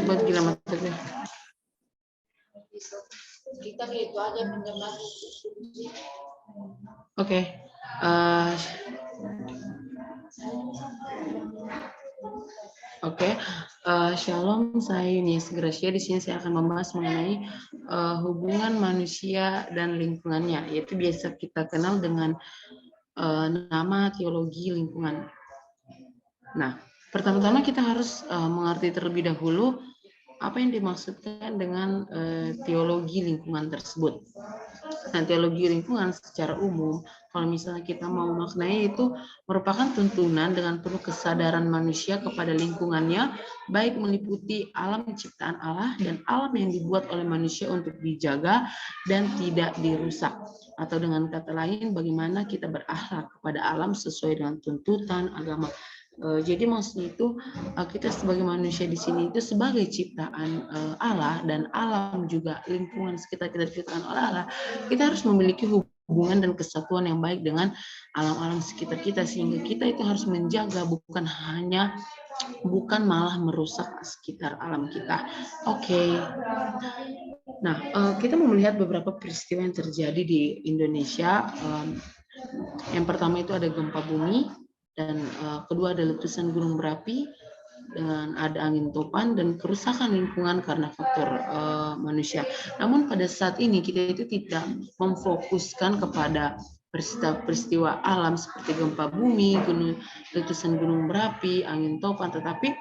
buat gila materinya. Kita gitu aja pinjam Oke. Shalom, saya Yunis Gracia. Di sini saya akan membahas mengenai hubungan manusia dan lingkungannya, yaitu biasa kita kenal dengan nama teologi lingkungan. Nah, pertama-tama kita harus mengerti terlebih dahulu apa yang dimaksudkan dengan teologi lingkungan tersebut. Nah, teologi lingkungan secara umum, kalau misalnya kita mau maknanya, itu merupakan tuntunan dengan penuh kesadaran manusia kepada lingkungannya, baik meliputi alam ciptaan Allah dan alam yang dibuat oleh manusia untuk dijaga dan tidak dirusak. Atau dengan kata lain, bagaimana kita berakhlak kepada alam sesuai dengan tuntutan agama. Jadi maksudnya itu kita sebagai manusia di sini itu sebagai ciptaan Allah, dan alam juga lingkungan sekitar kita diciptakan oleh Allah. Kita harus memiliki hubungan dan kesatuan yang baik dengan alam-alam sekitar kita, sehingga kita itu harus menjaga, bukan malah merusak sekitar alam kita. Oke. Nah, kita mau melihat beberapa peristiwa yang terjadi di Indonesia. Yang pertama itu ada gempa bumi, dan kedua ada letusan gunung berapi, dan ada angin topan dan kerusakan lingkungan karena faktor manusia. Namun pada saat ini kita itu tidak memfokuskan kepada peristiwa alam seperti gempa bumi, letusan gunung berapi, angin topan, tetapi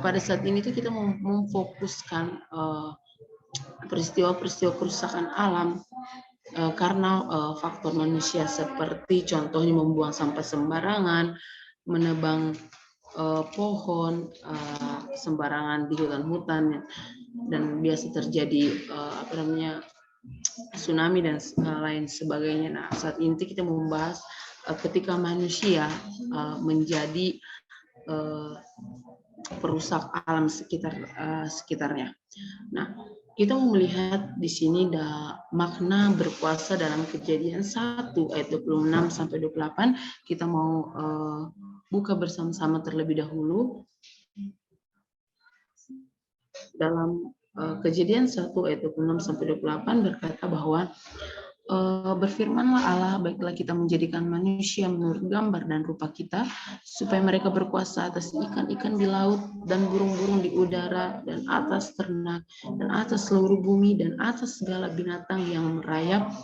pada saat ini itu kita memfokuskan peristiwa-peristiwa kerusakan alam karena faktor manusia, seperti contohnya membuang sampah sembarangan, menebang pohon sembarangan di hutan-hutan, dan biasa terjadi tsunami dan lain sebagainya. Nah, saat ini kita membahas ketika manusia menjadi perusak alam sekitarnya. Nah, kita mau melihat di sini makna berpuasa dalam Kejadian 1 ayat 26 sampai 28. Kita mau buka bersama-sama terlebih dahulu. Dalam Kejadian 1 ayat 26 sampai 28 berkata bahwa berfirmanlah Allah, baiklah kita menjadikan manusia menurut gambar dan rupa kita, supaya mereka berkuasa atas ikan-ikan di laut dan burung-burung di udara, dan atas ternak, dan atas seluruh bumi, dan atas segala binatang yang merayap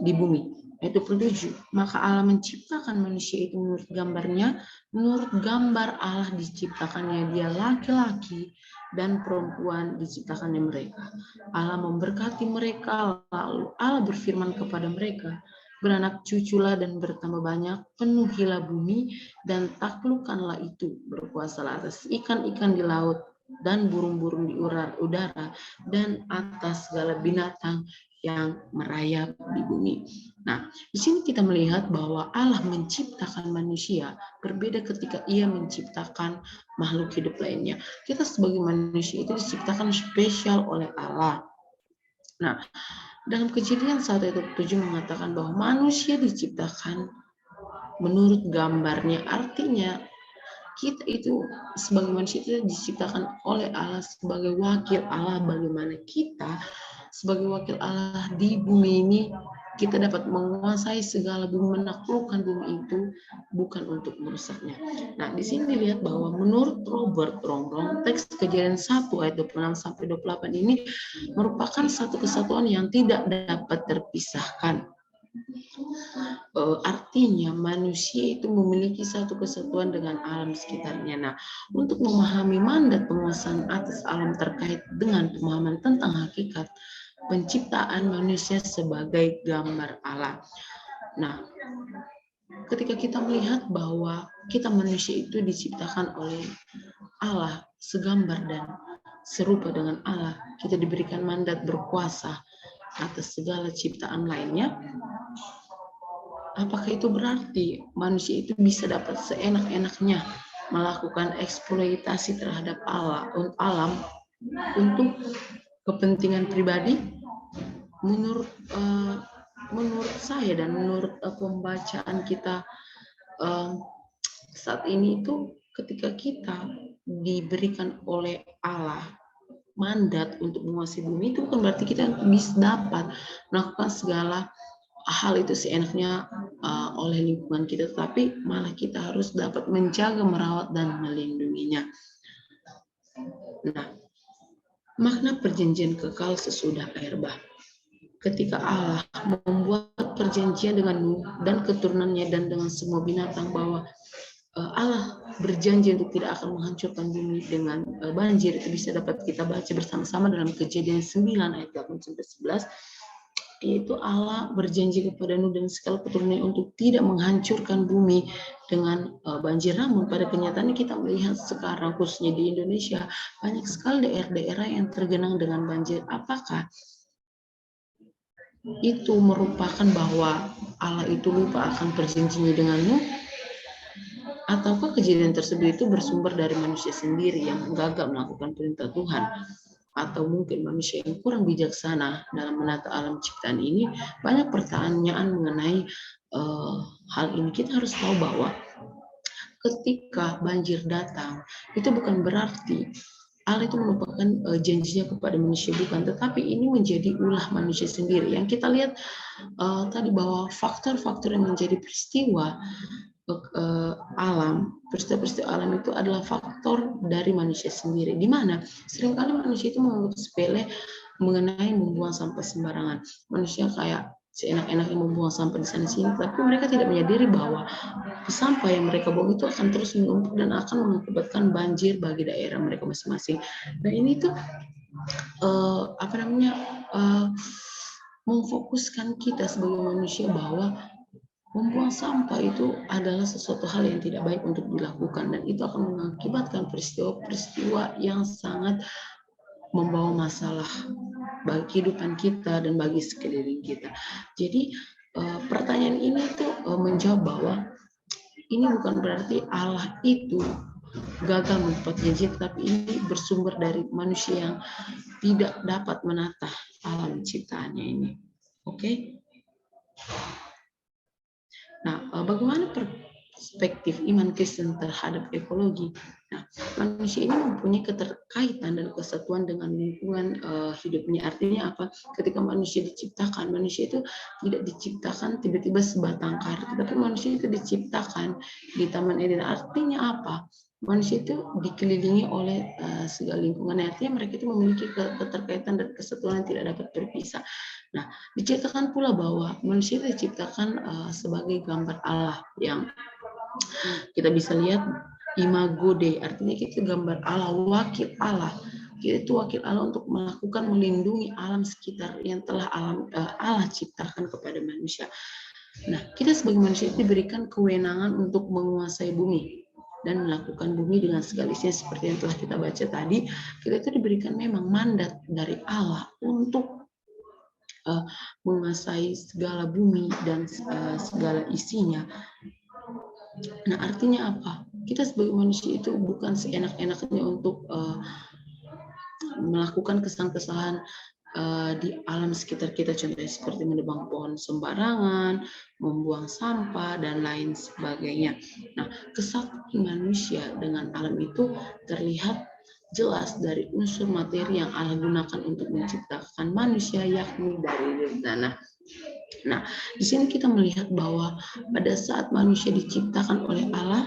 di bumi. Ayat 27, maka Allah menciptakan manusia itu menurut gambarnya, menurut gambar Allah diciptakannya dia, laki-laki dan perempuan diciptakannya mereka. Allah memberkati mereka, lalu Allah berfirman kepada mereka, beranak cuculah dan bertambah banyak, penuhilah bumi dan taklukkanlah itu, berkuasalah atas ikan-ikan di laut dan burung-burung di udara, dan atas segala binatang yang merayap di bumi. Nah, di sini kita melihat bahwa Allah menciptakan manusia berbeda ketika Ia menciptakan makhluk hidup lainnya. Kita sebagai manusia itu diciptakan spesial oleh Allah. Nah, dalam Kejadian 1 ayat 7 mengatakan bahwa manusia diciptakan menurut gambarnya, artinya kita itu sebagai manusia itu diciptakan oleh Allah sebagai wakil Allah. Bagaimana kita sebagai wakil Allah di bumi ini, kita dapat menguasai segala bumi, menaklukkan bumi itu, bukan untuk merusaknya. Nah, di sini dilihat bahwa menurut Robert Rongrong, teks Kejadian 1 ayat 26 sampai 28 ini merupakan satu kesatuan yang tidak dapat terpisahkan. Artinya manusia itu memiliki satu kesatuan dengan alam sekitarnya. Nah, untuk memahami mandat penguasaan atas alam terkait dengan pemahaman tentang hakikat penciptaan manusia sebagai gambar Allah. Nah, ketika kita melihat bahwa kita manusia itu diciptakan oleh Allah segambar dan serupa dengan Allah, kita diberikan mandat berkuasa atas segala ciptaan lainnya. Apakah itu berarti manusia itu bisa dapat seenak-enaknya melakukan eksploitasi terhadap alam untuk kepentingan pribadi? Menurut saya dan menurut pembacaan kita saat ini itu, ketika kita diberikan oleh Allah mandat untuk menguasai bumi, itu bukan berarti kita bisa dapat melakukan segala hal itu seenaknya oleh lingkungan kita, tapi malah kita harus dapat menjaga, merawat, dan melindunginya. Nah, makna perjanjian kekal sesudah air bah. Ketika Allah membuat perjanjian dengan Nuh dan keturunannya dan dengan semua binatang, bahwa Allah berjanji untuk tidak akan menghancurkan bumi dengan banjir, itu bisa dapat kita baca bersama-sama dalam Kejadian 9 ayat 8-11, yaitu Allah berjanji kepada Nuh dan segala keturunannya untuk tidak menghancurkan bumi dengan banjir. Namun pada kenyataannya kita melihat sekarang, khususnya di Indonesia, banyak sekali daerah-daerah yang tergenang dengan banjir. Apakah itu merupakan bahwa Allah itu lupa akan perjanjiannya dengan Nuh? Ataukah kejadian tersebut itu bersumber dari manusia sendiri yang gagal melakukan perintah Tuhan? Atau mungkin manusia yang kurang bijaksana dalam menata alam ciptaan ini? Banyak pertanyaan mengenai hal ini. Kita harus tahu bahwa ketika banjir datang, itu bukan berarti Allah itu merupakan janjinya kepada manusia, bukan, tetapi ini menjadi ulah manusia sendiri. Yang kita lihat tadi bahwa faktor-faktor yang menjadi peristiwa alam, peristiwa-peristiwa alam itu adalah faktor dari manusia sendiri, di mana seringkali manusia itu menganggap sepele mengenai membuang sampah sembarangan. Manusia kayak seenak-enaknya membuang sampah di sana sini, tapi mereka tidak menyadari bahwa sampah yang mereka buang itu akan terus menumpuk dan akan mengakibatkan banjir bagi daerah mereka masing-masing. Nah, ini tuh memfokuskan kita sebagai manusia bahwa membuang sampah itu adalah sesuatu hal yang tidak baik untuk dilakukan, dan itu akan mengakibatkan peristiwa-peristiwa yang sangat membawa masalah bagi kehidupan kita dan bagi sekeliling kita. Jadi pertanyaan ini tuh menjawab bahwa ini bukan berarti Allah itu gagal membuat janji, tapi ini bersumber dari manusia yang tidak dapat menata alam ciptaannya ini. Oke? Nah, bagaimana perspektif iman Kristen terhadap ekologi? Nah, manusia ini mempunyai keterkaitan dan kesatuan dengan lingkungan hidupnya. Artinya apa? Ketika manusia diciptakan, manusia itu tidak diciptakan tiba-tiba sebatang kara, tetapi manusia itu diciptakan di Taman Eden. Artinya apa? Manusia itu dikelilingi oleh segala lingkungan. Artinya mereka itu memiliki keterkaitan dan kesatuan yang tidak dapat berpisah. Nah, diciptakan pula bahwa manusia itu diciptakan sebagai gambar Allah, yang kita bisa lihat imago Dei, artinya kita gambar Allah, wakil Allah. Kita itu wakil Allah untuk melakukan melindungi alam sekitar yang telah Allah ciptakan kepada manusia. Nah, kita sebagai manusia itu diberikan kewenangan untuk menguasai bumi dan melakukan bumi dengan segala isinya, seperti yang telah kita baca tadi. Kita itu diberikan memang mandat dari Allah untuk menguasai segala bumi dan segala isinya. Nah, artinya apa? Kita sebagai manusia itu bukan seenak-enaknya untuk melakukan kesalahan-kesalahan di alam sekitar kita, contohnya seperti menebang pohon sembarangan, membuang sampah, dan lain sebagainya. Nah, kesatuan manusia dengan alam itu terlihat jelas dari unsur materi yang Allah gunakan untuk menciptakan manusia, yakni dari tanah. Nah, di sini kita melihat bahwa pada saat manusia diciptakan oleh Allah,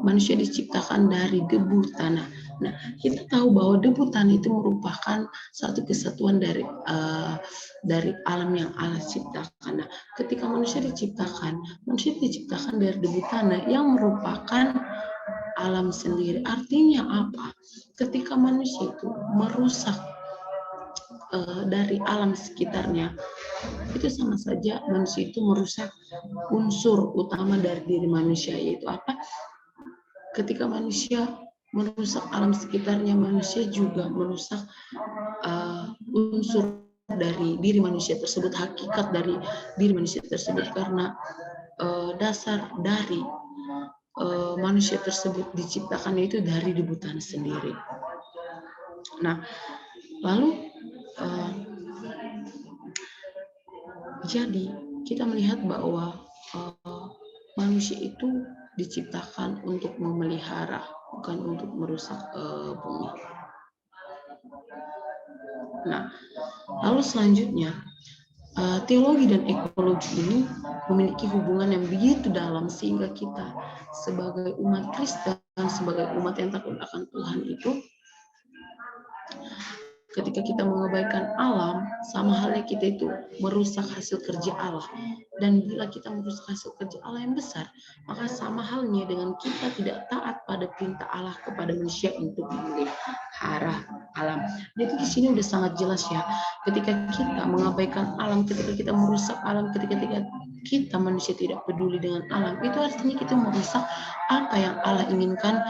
manusia diciptakan dari debu tanah. Nah, kita tahu bahwa debu tanah itu merupakan satu kesatuan dari alam yang Allah ciptakan. Nah, ketika manusia diciptakan dari debu tanah yang merupakan alam sendiri. Artinya apa? Ketika manusia itu merusak dari alam sekitarnya, itu sama saja manusia itu merusak unsur utama dari diri manusia, yaitu apa? Ketika manusia merusak alam sekitarnya, manusia juga merusak unsur dari diri manusia tersebut, hakikat dari diri manusia tersebut, karena dasar dari manusia tersebut diciptakan itu dari debu tanah sendiri. Nah, lalu jadi kita melihat bahwa manusia itu diciptakan untuk memelihara bukan untuk merusak bumi. Nah, lalu selanjutnya, teologi dan ekologi ini memiliki hubungan yang begitu dalam sehingga kita sebagai umat Kristen, sebagai umat yang takut akan Tuhan itu, ketika kita mengabaikan alam, sama halnya kita itu merusak hasil kerja Allah. Dan bila kita merusak hasil kerja Allah yang besar, maka sama halnya dengan kita tidak taat pada perintah Allah kepada manusia untuk memelihara alam. Jadi di sini udah sangat jelas ya, ketika kita mengabaikan alam, ketika kita merusak alam, ketika kita manusia tidak peduli dengan alam, itu artinya kita merusak apa yang Allah inginkan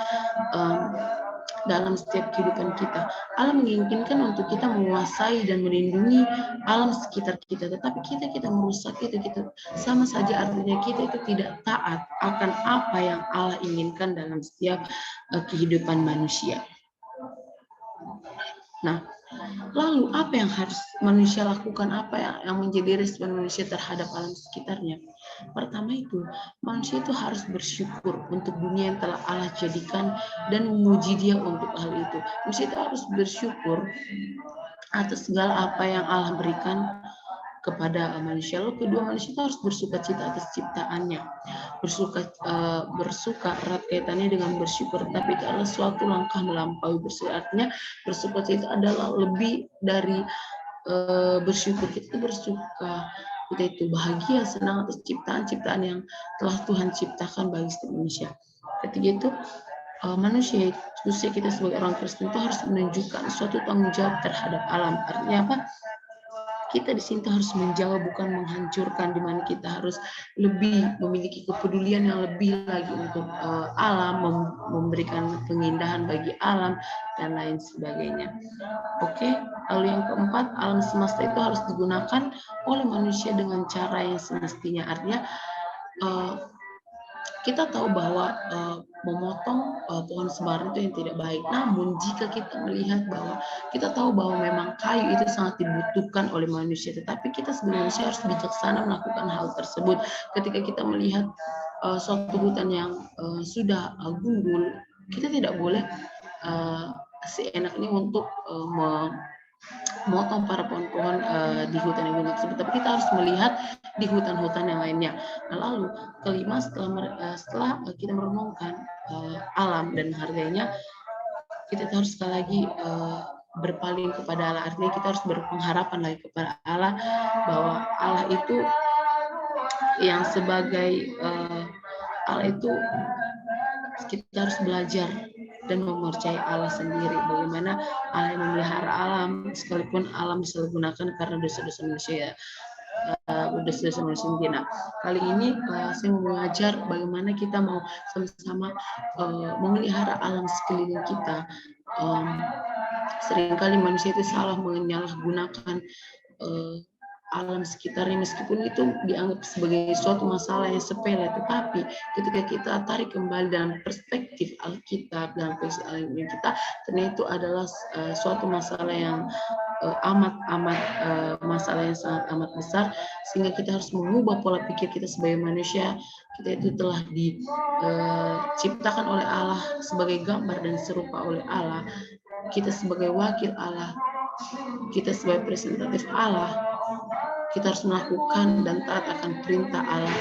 dalam setiap kehidupan kita. Allah menginginkan untuk kita menguasai dan melindungi alam sekitar kita, tetapi kita merusak itu, kita sama saja artinya kita itu tidak taat akan apa yang Allah inginkan dalam setiap kehidupan manusia. Nah, lalu apa yang harus manusia lakukan, apa yang menjadi respon manusia terhadap alam sekitarnya? Pertama itu, manusia itu harus bersyukur untuk dunia yang telah Allah jadikan dan memuji Dia untuk hal itu. Manusia itu harus bersyukur atas segala apa yang Allah berikan kepada manusia. Lalu kedua, manusia itu harus bersukacita atas ciptaannya. Bersuka erat kaitannya dengan bersyukur, tapi itu adalah suatu langkah melampaui bersyukur. Artinya bersukacita adalah lebih dari bersyukur. Kita itu bersuka, kita itu bahagia, senang atas ciptaan-ciptaan yang telah Tuhan ciptakan bagi setiap manusia. Ketiga itu, manusia, khususnya kita sebagai orang Kristen itu harus menunjukkan suatu tanggung jawab terhadap alam. Artinya apa? Kita di sini harus menjaga, bukan menghancurkan, di mana kita harus lebih memiliki kepedulian yang lebih lagi untuk alam, memberikan pengindahan bagi alam dan lain sebagainya. Oke, lalu yang keempat, alam semesta itu harus digunakan oleh manusia dengan cara yang semestinya. Artinya kita tahu bahwa memotong pohon sembarangan itu yang tidak baik. Namun jika kita melihat bahwa kita tahu bahwa memang kayu itu sangat dibutuhkan oleh manusia, tetapi kita sebagai manusia harus bijaksana melakukan hal tersebut. Ketika kita melihat suatu hutan yang sudah gundul, kita tidak boleh seenaknya untuk memotong para pohon-pohon di hutan yang gundul tersebut, tapi kita harus melihat di hutan-hutan yang lainnya. Nah, lalu kelima, setelah kita merenungkan alam dan harganya, kita harus sekali lagi berpaling kepada Allah. Artinya kita harus berpengharapan lagi kepada Allah, bahwa Allah itu yang sebagai Allah itu, kita harus belajar dan mempercayai Allah sendiri, bagaimana Allah yang memelihara alam, sekalipun alam disalahgunakan karena dosa-dosa manusia. Dosa-dosa manusia. Nah, kali ini saya mau mengajar bagaimana kita mau sama-sama memelihara alam sekeliling kita. Seringkali manusia itu salah menyalahgunakan alam sekitarnya, meskipun itu dianggap sebagai suatu masalah yang sepele, tetapi ketika kita tarik kembali dalam perspektif Alkitab, dalam perspektif kita, ternyata itu adalah suatu masalah yang masalah yang sangat amat besar, sehingga kita harus mengubah pola pikir kita sebagai manusia. Kita itu telah diciptakan oleh Allah sebagai gambar dan serupa oleh Allah. Kita sebagai wakil Allah, kita sebagai representatif Allah, kita harus melakukan dan taat akan perintah Allah.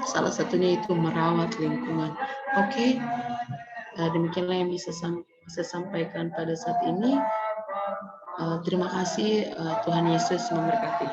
Salah satunya itu merawat lingkungan. Oke, demikianlah yang bisa saya sampaikan pada saat ini. Terima kasih, Tuhan Yesus memberkati.